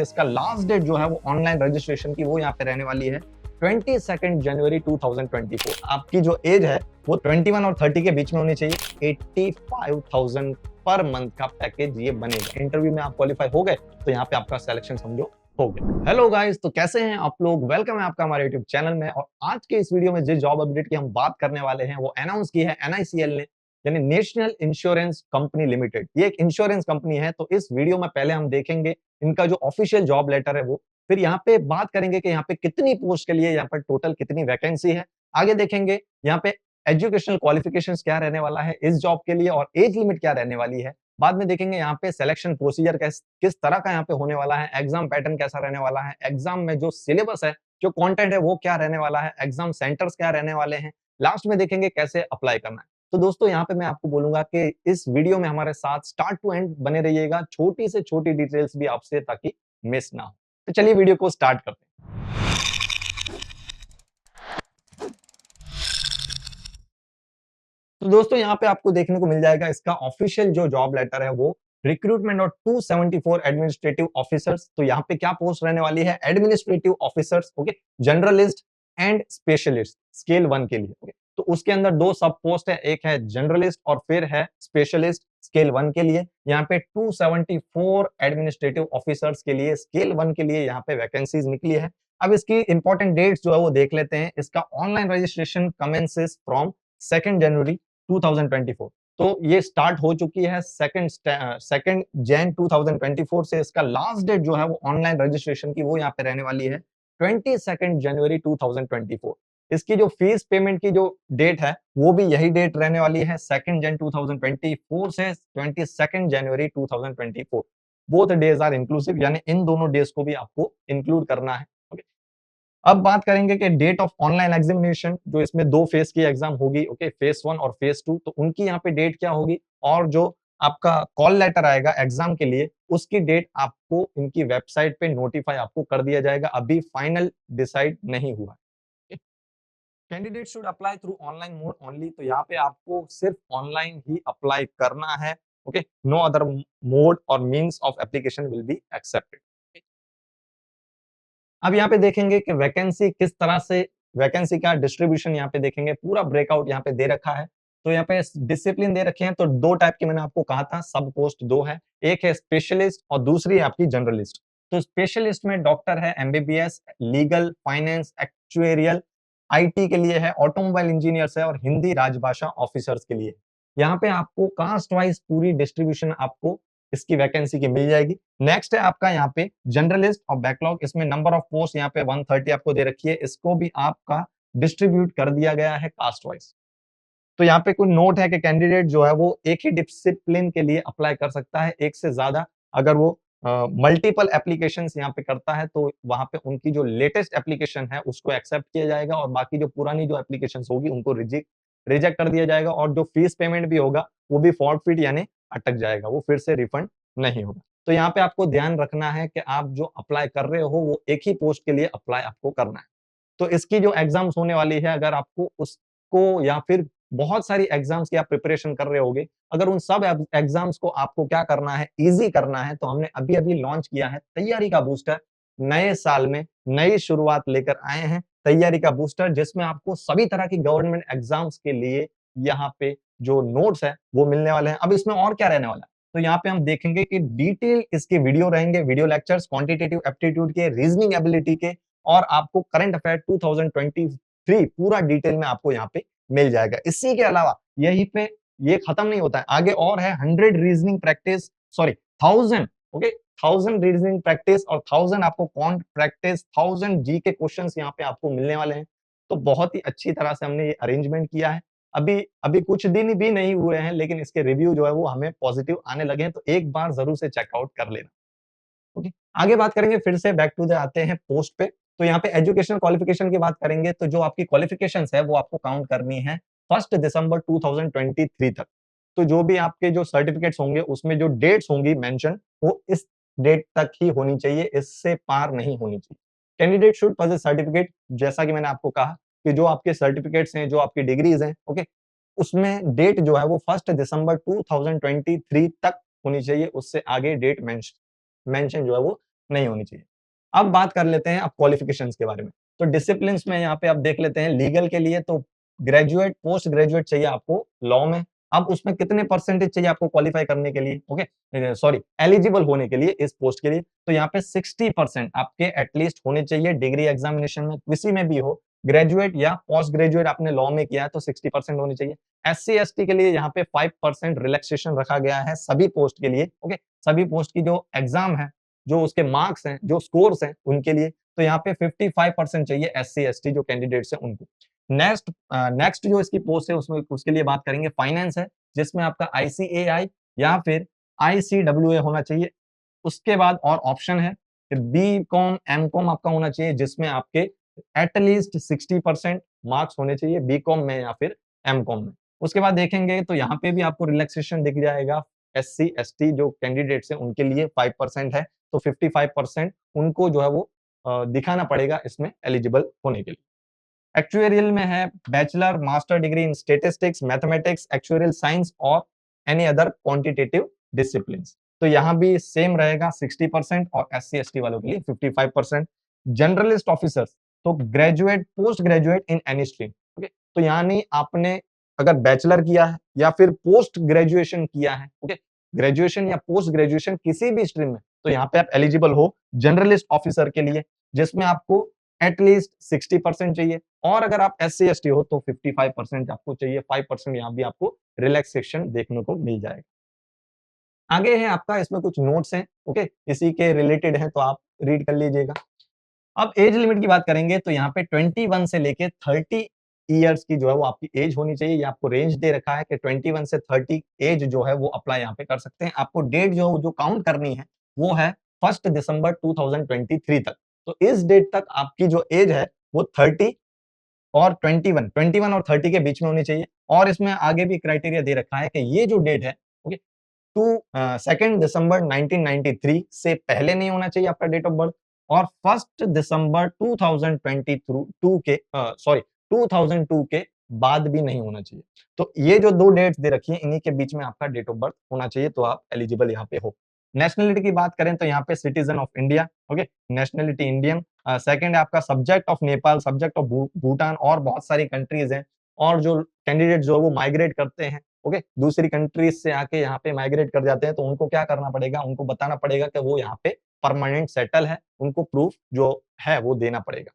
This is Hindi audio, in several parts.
इसका लास्ट डेट जो है वो ऑनलाइन रजिस्ट्रेशन की वो यहाँ पे रहने वाली है 22 जनवरी 2024। आपकी जो एज है वो 21 और 30 के बीच में होनी चाहिए। 85,000 पर मंथ का पैकेज ये बनेगा। इंटरव्यू में आप क्वालिफाई हो गए तो यहाँ पे आपका सिलेक्शन समझो हो गया। हेलो गाइस, तो कैसे हैं आप लोग? वेलकम है आपका हमारे यूट्यूब चैनल में। और आज के इस वीडियो में जिस जॉब अपडेट की हम बात करने वाले हैं वो अनाउंस की है NICL ने, यानी नेशनल इंश्योरेंस कंपनी लिमिटेड। ये एक इंश्योरेंस कंपनी है। तो इस वीडियो में पहले हम देखेंगे इनका जो ऑफिशियल जॉब लेटर है वो, फिर यहाँ पे बात करेंगे कि यहाँ पे कितनी पोस्ट के लिए यहाँ पर टोटल कितनी वैकेंसी है। आगे देखेंगे यहाँ पे एजुकेशनल क्वालिफिकेशंस क्या रहने वाला है इस जॉब के लिए और एज लिमिट क्या रहने वाली है। बाद में देखेंगे यहाँ पे सिलेक्शन प्रोसीजर किस तरह का यहाँ पे होने वाला है, एग्जाम पैटर्न कैसा रहने वाला है, एग्जाम में जो सिलेबस है, जो कंटेंट है वो क्या रहने वाला है, एग्जाम सेंटर्स क्या रहने वाले हैं। लास्ट में देखेंगे कैसे अप्लाई करना है। तो दोस्तों यहाँ पे मैं आपको बोलूंगा कि इस वीडियो में हमारे साथ स्टार्ट टू एंड बने रहिएगा, छोटी से छोटी डिटेल्स भी आपसे ताकि मिस ना हो। तो चलिए वीडियो को स्टार्ट करते हैं। तो दोस्तों यहाँ पे आपको देखने को मिल जाएगा इसका ऑफिशियल जो जॉब लेटर है वो रिक्रूटमेंट और 274 एडमिनिस्ट्रेटिव ऑफिसर्स। तो यहाँ पे क्या पोस्ट रहने वाली है? Administrative officers, okay, generalist and specialist scale 1 के लिए। ओके, तो उसके अंदर दो सब पोस्ट है, एक है जनरलिस्ट और फिर है स्पेशलिस्ट स्केल 1 के लिए। यहाँ पे 274 एडमिनिस्ट्रेटिव ऑफिसर्स के लिए स्केल 1 के लिए यहाँ पे वैकेंसीज निकली है। अब इसकी इंपॉर्टेंट डेट्स जो है वो देख लेते हैं। इसका ऑनलाइन रजिस्ट्रेशन कमेंसेस फ्रॉम 2 जनवरी 2024। तो ये स्टार्ट हो चुकी है सेकंड जैन 2024 से। इसका लास्ट डेट जो है वो ऑनलाइन रजिस्ट्रेशन की वो यहाँ पे रहने वाली है 22 जनवरी 2024। इसकी जो फीस पेमेंट की जो डेट है वो भी यही डेट रहने वाली है 2 जैन 2024 से 22 जनवरी 2024। बोथ डेज आर इंक्लूसिव, यानी इन दोनों डेज को भी आपको इंक्लूड करना है। अब बात करेंगे कि डेट ऑफ ऑनलाइन एग्जामिनेशन, जो इसमें दो फेज की एग्जाम होगी, ओके, फेज 1 और फेज 2, तो उनकी यहाँ पे डेट क्या होगी और जो आपका कॉल लेटर आएगा एग्जाम के लिए उसकी डेट आपको इनकी वेबसाइट पे नोटिफाई आपको कर दिया जाएगा। अभी फाइनल डिसाइड नहीं हुआ। Candidate should apply through online mode only. तो यहाँ पे आपको सिर्फ ऑनलाइन ही अप्लाई करना है। ओके, नो अदर मोड और means of application will be accepted. अब यहाँ पे देखेंगे कि वैकेंसी किस तरह से, वैकेंसी का डिस्ट्रीब्यूशन यहाँ पे देखेंगे, पूरा ब्रेकआउट यहाँ पे दे रखा है। तो यहाँ पे डिसिप्लिन दे रखे हैं। तो दो टाइप की मैंने आपको कहा था, सब पोस्ट दो है, एक है स्पेशलिस्ट और दूसरी है आपकी जनरलिस्ट। तो स्पेशलिस्ट में डॉक्टर है, MBBS, लीगल, फाइनेंस, एक्चुएरियल, IT के लिए है, ऑटोमोबाइल इंजीनियर्स है और हिंदी राजभाषा ऑफिसर्स के लिए। यहाँ पे आपको कास्ट वाइज पूरी डिस्ट्रीब्यूशन आपको इसकी वैकेंसी की मिल जाएगी। नेक्स्ट है आपका यहाँ पे जनरलिस्ट और बैकलॉग। इसमें नंबर ऑफ पोस्ट यहाँ पे 130 आपको दे रखी है। इसको भी आपका डिस्ट्रीब्यूट कर दिया गया है कास्ट वाइज। तो यहाँ पे कोई नोट है कि कैंडिडेट जो है वो एक ही डिसिप्लिन के लिए अप्लाई कर सकता है, एक से ज्यादा अगर वो मल्टीपल एप्लीकेशंस यहाँ पे करता है तो वहां पे उनकी जो लेटेस्ट एप्लीकेशन है उसको एक्सेप्ट किया जाएगा और बाकी जो पुरानी जो एप्लीकेशंस होगी उनको रिजेक्ट कर दिया जाएगा। और जो फीस पेमेंट भी होगा वो भी फॉरफिट यानी अटक जाएगा, वो फिर से रिफंड नहीं होगा। तो यहाँ पे आपको ध्यान रखना है कि आप जो अप्लाई कर रहे हो वो एक ही पोस्ट के लिए अप्लाई आपको करना है। तो इसकी जो एग्जाम्स होने वाली है, अगर आपको उसको या फिर बहुत सारी एग्जाम्स की आप प्रिपरेशन कर रहे होगे, अगर उन सब एग्जाम्स को आपको क्या करना है, इजी करना है, तो हमने अभी अभी लॉन्च किया है तैयारी का बूस्टर। नए साल में नई शुरुआत लेकर आए हैं तैयारी का बूस्टर, जिसमें आपको सभी तरह की गवर्नमेंट एग्जाम्स के लिए यहाँ पे जो नोट्स है वो मिलने वाले हैं। अब इसमें और क्या रहने वाला है, तो यहाँ पे हम देखेंगे कि डिटेल इसके वीडियो रहेंगे, वीडियो लेक्चर्स, क्वांटिटेटिव एप्टीट्यूड के, रीजनिंग एबिलिटी के, और आपको करंट अफेयर 2023 पूरा डिटेल में आपको यहाँ पे मिल जाएगा। इसी के अलावा यहीं पे ये खत्म नहीं होता है, आगे और है 100 reasoning practice, sorry 1000, okay, 1000 reasoning practice और 1000 आपको क्वांट प्रैक्टिस, 1000 जी के क्वेश्चंस यहाँ पे आपको मिलने वाले हैं। तो बहुत ही अच्छी तरह से हमने ये अरेंजमेंट किया है। अभी अभी कुछ दिन भी नहीं हुए हैं लेकिन इसके रिव्यू जो है वो हमें पॉजिटिव आने लगे हैं, तो एक बार जरूर से चेकआउट कर लेना। ओके, आगे बात करेंगे, फिर से बैक टू द आते हैं पोस्ट पे। तो यहाँ पे एजुकेशन क्वालिफिकेशन की बात करेंगे, तो जो आपकी क्वालिफिकेशंस है वो आपको काउंट करनी है 1 दिसंबर 2023 तक। तो जो भी आपके जो सर्टिफिकेट्स होंगे उसमें जो डेट्स होंगी मेंशन, वो इस डेट तक ही होनी चाहिए, इससे पार नहीं होनी चाहिए। कैंडिडेट शुड पॉजेस सर्टिफिकेट, जैसा कि मैंने आपको कहा कि जो आपके सर्टिफिकेट्स हैं, जो आपकी डिग्रीज हैं, ओके, उसमें डेट जो है वो 1 दिसंबर 2023 तक होनी चाहिए, उससे आगे डेट मेंशन जो है वो नहीं होनी चाहिए। अब बात कर लेते हैं अब क्वालिफिकेशंस के बारे में। तो डिसिप्लिन्स में यहाँ पे आप देख लेते हैं लीगल के लिए तो ग्रेजुएट, पोस्ट ग्रेजुएट चाहिए आपको लॉ में। अब उसमें कितने परसेंटेज चाहिए आपको क्वालिफाई करने के लिए, ओके, सॉरी एलिजिबल होने के लिए इस पोस्ट के लिए। तो यहाँ पे 60% आपके एटलीस्ट होने चाहिए डिग्री एग्जामिनेशन में, किसी में भी हो, ग्रेजुएट या पोस्ट ग्रेजुएट आपने लॉ में किया है तो 60% होनी चाहिए। एससी एसटी के लिए यहाँ पे 5% रिलैक्सेशन रखा गया है सभी पोस्ट के लिए, ओके, सभी पोस्ट की जो एग्जाम है, जो उसके मार्क्स हैं, जो स्कोर्स हैं उनके लिए, तो यहाँ पे 55% चाहिए एससी एसटी जो कैंडिडेट्स हैं उनको। नेक्स्ट जो इसकी पोस्ट है उसमें उसके लिए बात करेंगे फाइनेंस है, जिसमें आपका आईसीएआई या फिर आईसीडब्ल्यूए होना चाहिए। उसके बाद और ऑप्शन है कि बी.कॉम, एम.कॉम आपका होना चाहिए, जिसमें आपके एटलीस्ट 60% मार्क्स होने चाहिए बी.कॉम में या फिर एम.कॉम में। उसके बाद देखेंगे तो यहाँ पे भी आपको रिलैक्सेशन दिख जाएगा। एससी, एसटी जो कैंडिडेट्स हैं उनके लिए 5% है, तो 55% उनको जो है वो दिखाना पड़ेगा इसमें एलिजिबल होने के लिए। एक्चुअरियल में है bachelor, master degree in statistics, mathematics, actuarial science और एनी अदर क्वांटिटेटिव डिसिप्लिन्स। तो यहाँ भी सेम रहेगा 60% और एससी एसटी वालों के लिए 55%। जनरलिस्ट ऑफिसर्स तो graduate, post graduate in any stream, okay, तो यानी आपने अगर बैचलर किया है या फिर पोस्ट ग्रेजुएशन किया है, ओके, ग्रेजुएशन या पोस्ट ग्रेजुएशन किसी भी स्ट्रीम में, तो यहाँ पे आप एलिजिबल हो जनरलिस्ट ऑफिसर के लिए, जिसमें आपको एटलीस्ट 60% चाहिए। और अगर आप एससी एसटी हो तो 55% आपको चाहिए, 5% यहाँ भी आपको रिलैक्सेशन देखने को मिल जाएगा। आगे है आपका, इसमें कुछ नोट्स हैं, ओके, इसी के रिलेटेड है तो आप रीड कर लीजिएगा। अब एज लिमिट की बात करेंगे तो यहाँ पे 21 से लेके 30 इयर्स की जो है वो आपकी एज होनी चाहिए। ये आपको रेंज दे रखा है कि 21 से 30 एज जो है वो अप्लाई यहाँ पे कर सकते हैं। आपको डेट जो काउंट करनी है वो है 1 दिसंबर 2023 तक। तो इस डेट तक आपकी जो एज है वो 30 और 21 और 30 के बीच में होनी चाहिए। और इसमें आगे भी क्राइटेरिया दे रखा है कि ये जो डेट है, ओके, टू 2 दिसंबर 1993 से पहले नहीं होना चाहिए आपका डेट ऑफ बर्थ, और 1 दिसंबर 2022 के 2002 के बाद भी नहीं होना चाहिए। तो ये जो 2 डेट्स दे रखी है इन्हीं के बीच में आपका डेट ऑफ बर्थ होना चाहिए, तो आप एलिजिबल यहाँ पे हो। नेशनलिटी की बात करें तो यहाँ पे citizen of India, okay, nationality Indian. Second है आपका subject of Nepal, subject of Bhutan, और बहुत सारी कंट्रीज हैं। और जो कैंडिडेट जो है वो माइग्रेट करते हैं, ओके, दूसरी कंट्रीज से आके यहाँ पे माइग्रेट कर जाते हैं, तो उनको क्या करना पड़ेगा, उनको बताना पड़ेगा कि वो यहाँ पे परमानेंट सेटल है, उनको प्रूफ जो है वो देना पड़ेगा,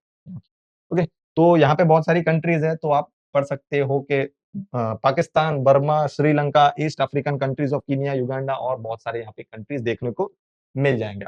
ओके। तो यहाँ पे बहुत सारी कंट्रीज है, तो आप पढ़ सकते हो कि Pakistan, Burma, Sri Lanka, east African countries of Kenya, Uganda, और बहुत सारे यहाँ पे कंट्रीज देखने को मिल जाएंगे।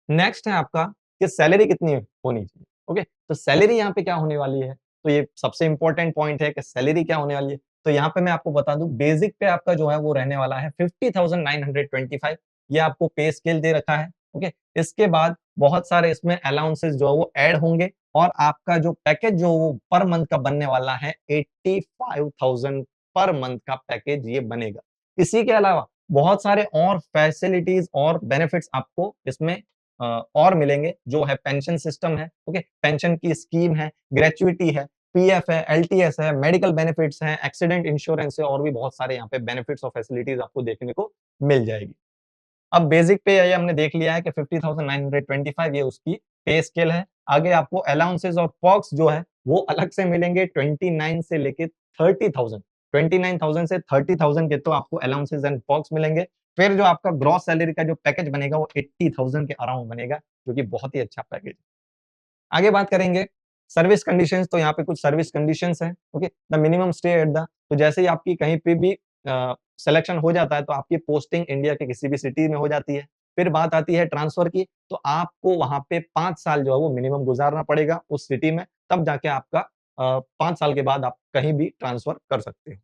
नेक्स्ट है आपका कि सैलरी कितनी होनी चाहिए, ओके, तो सैलरी यहाँ पे क्या होने वाली है, तो ये सबसे इंपॉर्टेंट पॉइंट है कि सैलरी क्या होने वाली है। तो यहाँ पे मैं आपको बता दूं, बेसिक पे आपका जो है वो रहने वाला है 50,925, ये आपको पे स्केल दे रखा है, ओके। इसके बाद बहुत सारे इसमें अलाउंसेस जो है वो ऐड होंगे, और आपका जो पैकेज जो वो पर मंथ का बनने वाला है 85,000 पर मंथ का पैकेज ये बनेगा। इसी के अलावा बहुत सारे और फैसिलिटीज और बेनिफिट्स आपको इसमें और मिलेंगे, जो है पेंशन सिस्टम है, ओके, पेंशन की स्कीम है, ग्रेचुइटी है, पीएफ है, एलटीएस है, मेडिकल बेनिफिट्स हैं, एक्सीडेंट इंश्योरेंस है, और भी बहुत सारे यहाँ पे बेनिफिट्स और फैसिलिटीज आपको देखने को मिल जाएगी। अब बेसिक पे ये हमने देख लिया है कि 50,925 ये उसकी पे स्केल है। आगे आपको अलाउंसेस और पर्क्स जो है वो अलग से मिलेंगे 29 से लेके 30,000, 29,000 से 30,000 के तो आपको अलाउंसेस एंड पर्क्स मिलेंगे। फिर जो आपका ग्रॉस सैलरी का जो पैकेज बनेगा वो 80,000 के अराउंड बनेगा, जो कि बहुत ही अच्छा पैकेज। आगे बात करेंगे सर्विस कंडीशंस, तो यहाँ पे कुछ सर्विस कंडीशंस हैं, okay. The minimum stay at the, तो जैसे ही आपकी कहीं पे भी सिलेक्शन हो जाता है तो आपकी पोस्टिंग इंडिया के किसी भी सिटी में हो जाती है। फिर बात आती है ट्रांसफर की, तो आपको वहां पे 5 साल जो है वो मिनिमम गुजारना पड़ेगा उस सिटी में, तब जाके आपका 5 साल के बाद आप कहीं भी ट्रांसफर कर सकते हो।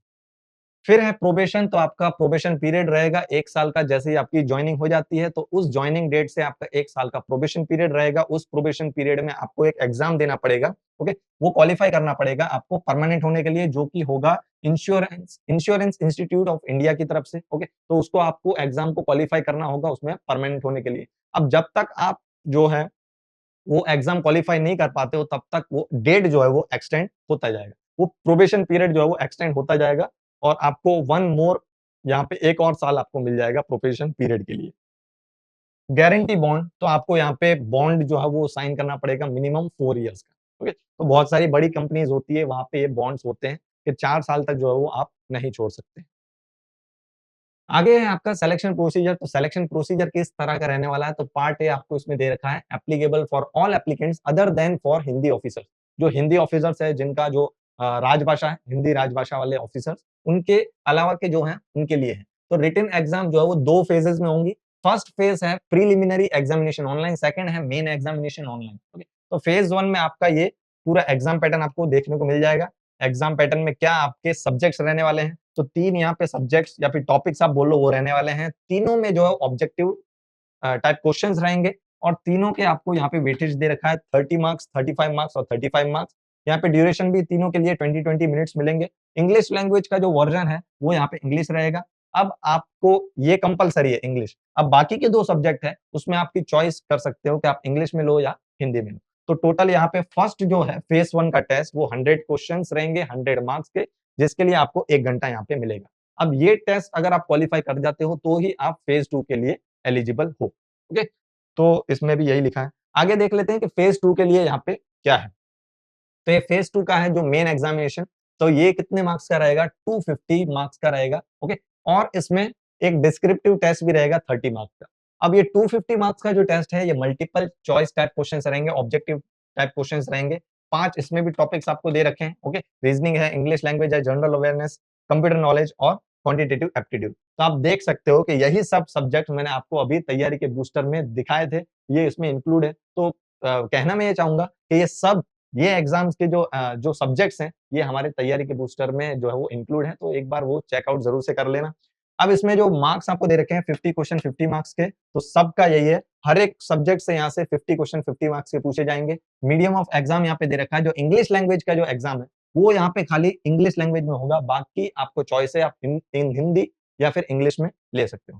फिर है प्रोबेशन, तो आपका प्रोबेशन पीरियड रहेगा 1 साल का। जैसे ही आपकी जॉइनिंग हो जाती है तो उस जॉइनिंग डेट से आपका 1 साल का प्रोबेशन पीरियड रहेगा। उस प्रोबेशन पीरियड में आपको एक एग्जाम देना पड़ेगा, ओके, वो क्वालिफाई करना पड़ेगा आपको परमानेंट होने के लिए, जो कि होगा insurance insurance institute of India की तरफ से, ओके। तो उसको आपको एग्जाम को क्वालिफाई करना होगा उसमें परमानेंट होने के लिए। अब जब तक आप जो है वो एग्जाम क्वालिफाई नहीं कर पाते हो तब तक वो डेट जो है वो एक्सटेंड होता जाएगा, वो प्रोबेशन पीरियड जो है वो एक्सटेंड होता जाएगा, और आपको वन मोर यहाँ पे एक और साल आपको मिल जाएगा प्रोबेशन पीरियड के लिए। गारंटी बॉन्ड, तो आपको यहाँ पे बॉन्ड जो है वो साइन करना पड़ेगा मिनिमम 4 इयर्स का। ओके, तो बहुत सारी बड़ी कंपनीज होती है, वहां पे ये बॉन्ड्स होते हैं कि 4 साल तक जो है वो आप नहीं छोड़ सकते। आगे है आपका सिलेक्शन प्रोसीजर। तो सिलेक्शन प्रोसीजर किस तरह का रहने वाला है, तो पार्ट ए आपको इसमें दे रखा है, applicable for all applicants other than for Hindi officers. जो हिंदी ऑफिसर्स है, जिनका जो राजभाषा है, हिंदी राजभाषा वाले ऑफिसर्स, उनके अलावा के जो हैं उनके लिए है। तो रिटन एग्जाम जो है वो 2 फेजेस में होंगी। फर्स्ट फेज है प्रीलिमिनरी एग्जामिनेशन ऑनलाइन, सेकंड है मेन एग्जामिनेशन ऑनलाइन। ओके, तो फेज 1 में आपका ये पूरा एग्जाम पैटर्न आपको देखने को मिल जाएगा। एग्जाम पैटर्न में क्या आपके सब्जेक्ट्स रहने वाले हैं, तो 3 यहाँ पे सब्जेक्ट्स या फिर टॉपिक्स आप बोल लो वो रहने वाले हैं। तीनों में जो है ऑब्जेक्टिव टाइप क्वेश्चंस रहेंगे और तीनों के आपको यहाँ पे वेटेज दे रखा है 30 मार्क्स, 35 मार्क्स और 35 मार्क्स। यहाँ पे ड्यूरेशन भी तीनों के लिए 20-20 मिनट्स मिलेंगे। इंग्लिश लैंग्वेज का जो वर्जन है वो यहाँ पे इंग्लिश रहेगा। अब आपको ये कंपलसरी है इंग्लिश। अब बाकी के 2 सब्जेक्ट है उसमें आपकी चॉइस कर सकते हो कि आप इंग्लिश में लो या हिंदी में लो। तो टोटल यहाँ पे फर्स्ट जो है फेज 1 का टेस्ट वो 100 क्वेश्चंस रहेंगे 100 मार्क्स के, जिसके लिए आपको 1 घंटा यहाँ पे मिलेगा। अब ये टेस्ट अगर आप क्वालिफाई कर जाते हो तो ही आप फेज 2 के लिए एलिजिबल हो। ओके, तो इसमें भी यही लिखा है। आगे देख लेते हैं कि फेज 2 के लिए यहाँ पे क्या है। तो ये फेज 2 का है जो मेन एग्जामिनेशन, तो ये कितने मार्क्स का रहेगा, 250 मार्क्स का रहेगा। ओके, और इसमें एक डिस्क्रिप्टिव टेस्ट भी रहेगा 30 मार्क्स का। अब ये 250 मार्क्स का जो टेस्ट है ये मल्टीपल चॉइस टाइप क्वेश्चंस रहेंगे, ऑब्जेक्टिव टाइप क्वेश्चंस रहेंगे। 5 इसमें भी टॉपिक्स आपको दे रखे हैं। ओके, रीजनिंग है, इंग्लिश लैंग्वेज है, जनरल अवेयरनेस, कंप्यूटर नॉलेज और क्वांटिटेटिव एप्टीट्यूड। तो आप देख सकते हो कि यही सब सब्जेक्ट मैंने आपको अभी तैयारी के बूस्टर में दिखाए थे, ये इसमें इंक्लूड है। तो कहना मैं ये चाहूंगा कि ये एग्जाम्स के जो सब्जेक्ट्स हैं ये हमारे तैयारी के बूस्टर में जो है वो इंक्लूड है, तो एक बार वो चेकआउट जरूर से कर लेना। अब इसमें जो मार्क्स आपको दे रखे हैं 50 क्वेश्चन 50 मार्क्स के, तो सबका यही है, हर एक सब्जेक्ट से यहाँ से 50 क्वेश्चन 50 मार्क्स के पूछे जाएंगे। मीडियम ऑफ एग्जाम यहाँ पे दे रखा है, जो इंग्लिश लैंग्वेज का जो एग्जाम है वो यहाँ पे खाली इंग्लिश लैंग्वेज में होगा, बाकी आपको चॉइस है, आप हिंदी या फिर इंग्लिश में ले सकते हो।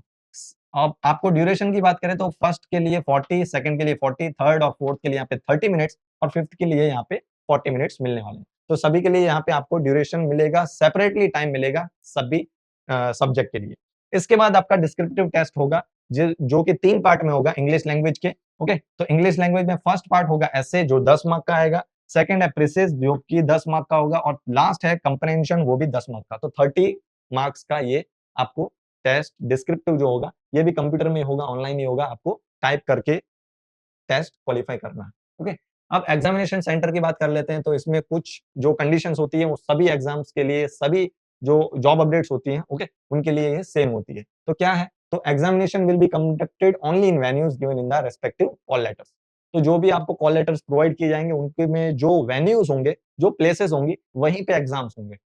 अब आपको ड्यूरेशन की बात करें तो फर्स्ट के लिए 40, सेकंड के लिए 40, थर्ड और फोर्थ के लिए यहाँ पे 30 मिनट्स और फिफ्थ के लिए यहाँ पे 40 मिनट्स मिलने वाले हैं। तो सभी के लिए यहाँ पे आपको ड्यूरेशन मिलेगा, सेपरेटली टाइम मिलेगा सभी सब्जेक्ट के लिए। इसके बाद आपका डिस्क्रिप्टिव टेस्ट होगा जो कि 3 पार्ट में होगा इंग्लिश लैंग्वेज के। ओके, तो इंग्लिश लैंग्वेज में फर्स्ट पार्ट होगा एसे जो 10 मार्क का आएगा, सेकंड है प्रीसिज जो कि 10 मार्क का होगा और लास्ट है कंप्रहेंशन वो भी 10 मार्क का। तो 30 मार्क्स का ये आपको टेस्ट डिस्क्रिप्टिव जो होगा ये भी कंप्यूटर में होगा, ऑनलाइन ही होगा, आपको टाइप करके टेस्ट क्वालिफाई करना है। ओके, अब एग्जामिनेशन सेंटर की बात कर लेते हैं। तो इसमें कुछ जो कंडीशंस होती है वो सभी एग्जाम्स के लिए, सभी जो जॉब अपडेट्स होती हैं, ओके, उनके लिए ये सेम होती है। तो क्या है, तो examination will be conducted only in venues given in the respective call letters. तो जो भी आपको कॉल लेटर्स प्रोवाइड किए जाएंगे उनके में जो वेन्यूज होंगे, जो प्लेसेस होंगी, वहीं पे एग्जाम्स होंगे।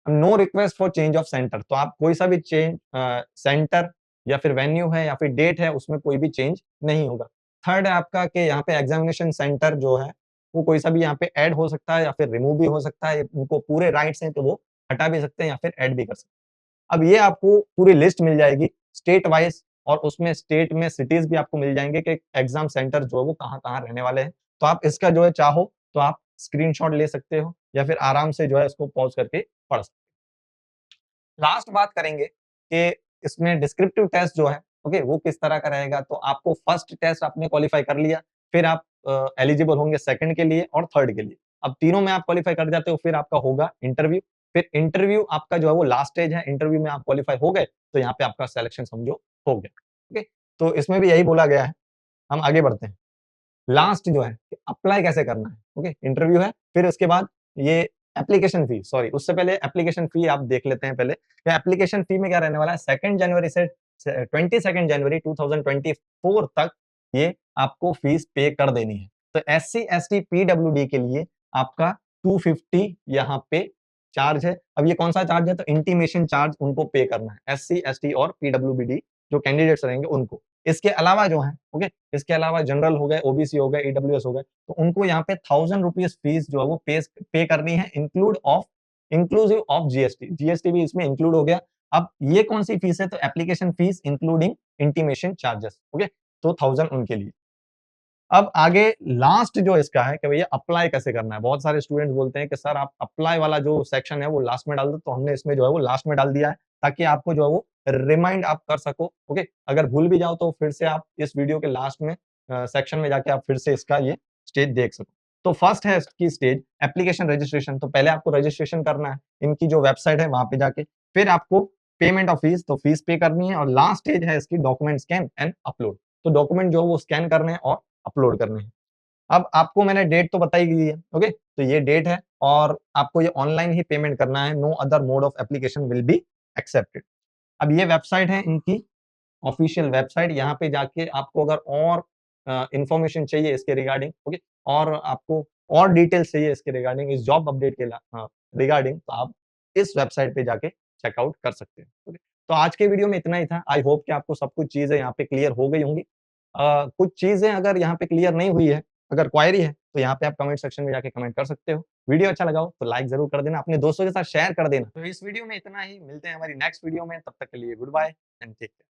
No request for change of centre, तो आप कोई सा भी चेंज सेंटर या फिर वेन्यू है या फिर डेट है उसमें कोई भी चेंज नहीं होगा। थर्ड है आपका कि यहाँ पे एग्जामिनेशन सेंटर जो है वो कोई सा भी यहाँ पे ऐड हो सकता है या फिर रिमूव भी हो सकता है, उनको पूरे राइट्स हैं तो वो हटा भी सकते हैं या फिर ऐड भी कर सकते हैं। अब ये आपको पूरी लिस्ट मिल जाएगी स्टेट वाइज और उसमें स्टेट में सिटीज भी आपको मिल जाएंगे कि एग्जाम सेंटर जो है वो कहाँ कहाँ रहने वाले हैं। तो आप इसका जो है चाहो तो आप स्क्रीनशॉट ले सकते हो या फिर आराम से जो है इसको पॉज करके पढ़ सकते हो। लास्ट बात करेंगे कि इसमें डिस्क्रिप्टिव टेस्ट जो है, ओके, वो किस तरह का रहेगा। तो आपको फर्स्ट टेस्ट आपने क्वालिफाई कर लिया, फिर आप एलिजिबल होंगे सेकंड के लिए और थर्ड के लिए। अब तीनों में आप क्वालिफाई कर जाते हो फिर आपका होगा इंटरव्यू। फिर इंटरव्यू आपका जो है वो लास्ट स्टेज है, इंटरव्यू में आप क्वालिफाई हो गए तो यहाँ पे आपका सिलेक्शन समझो हो गया। ओके, तो इसमें भी यही बोला गया है। हम आगे बढ़ते हैं। लास्ट जो है अप्लाई कैसे करना है। ओके, इंटरव्यू है, फिर उसके बाद ये एप्लीकेशन फी, सॉरी उससे पहले एप्लीकेशन फी आप देख लेते हैं पहले। एप्लीकेशन फी में क्या रहने वाला है, 2 जनवरी से 22 जनवरी 2024 तक ये आपको फीस पे कर देनी है। तो SC ST PWD के लिए आपका 250 यहाँ पे चार्ज है। अब ये कौन सा चार्ज है, तो इंटीमेशन चार्ज उनको पे करना है, SC ST और PWD जो कैंडिडेट्स रहेंगे उनको। इसके अलावा जो है, ओके, इसके अलावा जनरल हो गए, ओबीसी हो गए, ईडब्ल्यूएस हो गए, तो उनको यहाँ पे 1000 रुपीज फीस जो है वो पे करनी है, इंक्लूसिव ऑफ जीएसटी। जीएसटी भी इसमें इंक्लूड हो गया। अब ये कौन सी फीस है, तो application fees including intimation charges. Okay, तो 1000 उनके लिए। अब आगे लास्ट जो इसका है कि भैया अप्लाई कैसे करना है। बहुत सारे स्टूडेंट्स बोलते हैं कि सर आप अप्लाई वाला जो सेक्शन है वो लास्ट में डाल दो, तो हमने इसमें जो है वो लास्ट में डाल दिया है ताकि आपको जो है वो रिमाइंड आप कर सको। ओके, अगर भूल भी जाओ तो फिर से आप इस वीडियो के लास्ट में सेक्शन में जाके आप फिर से इसका ये स्टेज देख सको। तो फर्स्ट है इसकी स्टेज एप्लीकेशन रजिस्ट्रेशन। तो पहले आपको रजिस्ट्रेशन करना है, इनकी जो वेबसाइट है वहां पे जाके, फिर आपको पेमेंट ऑफ फीस, तो फीस पे करनी है, और लास्ट स्टेज है इसकी डॉक्यूमेंट स्कैन एंड अपलोड। तो डॉक्यूमेंट जो वो स्कैन करने हैं और अपलोड करने हैं। अब आपको मैंने डेट तो बताई गई है। ओके, तो ये डेट है और आपको ये ऑनलाइन ही पेमेंट करना है। No other mode of application will be accepted. अब ये वेबसाइट है इनकी ऑफिशियल वेबसाइट। यहाँ पे जाके आपको अगर और इंफॉर्मेशन चाहिए इसके रिगार्डिंग, ओके, और आपको और डिटेल्स चाहिए इसके रिगार्डिंग, इस जॉब अपडेट के रिगार्डिंग, तो आप इस वेबसाइट पे जाके चेकआउट कर सकते हैं। ओके, तो आज के वीडियो में इतना ही था। आई होप कि आपको सब कुछ चीजें यहाँ पे क्लियर हो गई होंगी। कुछ चीजें अगर यहाँ पे क्लियर नहीं हुई है, अगर क्वायरी है, तो यहाँ पे आप कमेंट सेक्शन में जाके कमेंट कर सकते हो। वीडियो अच्छा लगा हो तो लाइक जरूर कर देना, अपने दोस्तों के साथ शेयर कर देना। तो इस वीडियो में इतना ही, मिलते हैं हमारी नेक्स्ट वीडियो में, तब तक के लिए goodbye and take care.